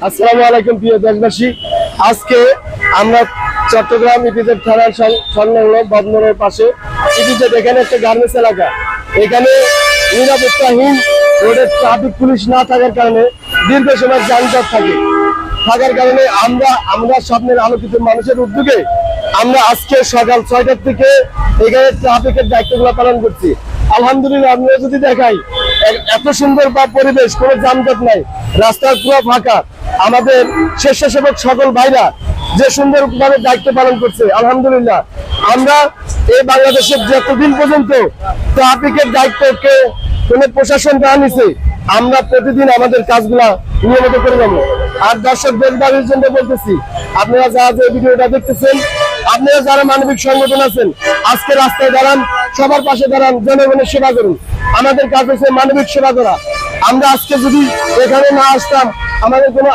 আসসালামু আলাইকুম প্রিয় দেশবাসী। আজকে আমরা চট্টগ্রাম ইপিজেড থানার সংলগ্ন বদমনের পাশে ইপিজেড, এখানে একটা গার্মেন্টস এলাকা। এখানে নিরাপত্তাহীন রোডের ট্রাফিক পুলিশ না থাকার কারণে দীর্ঘ সময় যানজট থাকার কারণে আমরা স্বপ্নের আলোকিত মানুষের উদ্যোগে আমরা আজকে সকাল 6টার থেকে এখানে ট্রাফিকের দায়িত্বগুলো পালন করছি। আলহামদুলিল্লাহ, আমরা যদি দেখাই এত সুন্দর পরিবেশ, কোনো যানজট নাই, রাস্তা পুরো ফাঁকা। আমাদের স্বেচ্ছাসেবক সকল ভাইরা যে সুন্দরভাবে দায়িত্ব পালন করছে, আলহামদুলিল্লাহ। আমরা এই বাংলাদেশের যতদিন পর্যন্ত ট্রাফিকের দায়িত্বকে কোনো প্রশাসন না নিছে, আমরা প্রতিদিন আমাদের কাজগুলা নিয়মিত করে যাবো। আর দর্শক দেশবাসীর জন্য বলতেছি, আপনারা যারা যে ভিডিওটা দেখতেছেন, আপনারা যারা মানবিক সংগঠন আছেন, আজকে রাস্তায় দাঁড়ান, সবার পাশে দাঁড়ান, জনগণের সেবা করুন। আমাদের কাজ হচ্ছে মানবিক সেবা করা। আমরা আজকে যদি এখানে না আসতাম, আমাদের কোনো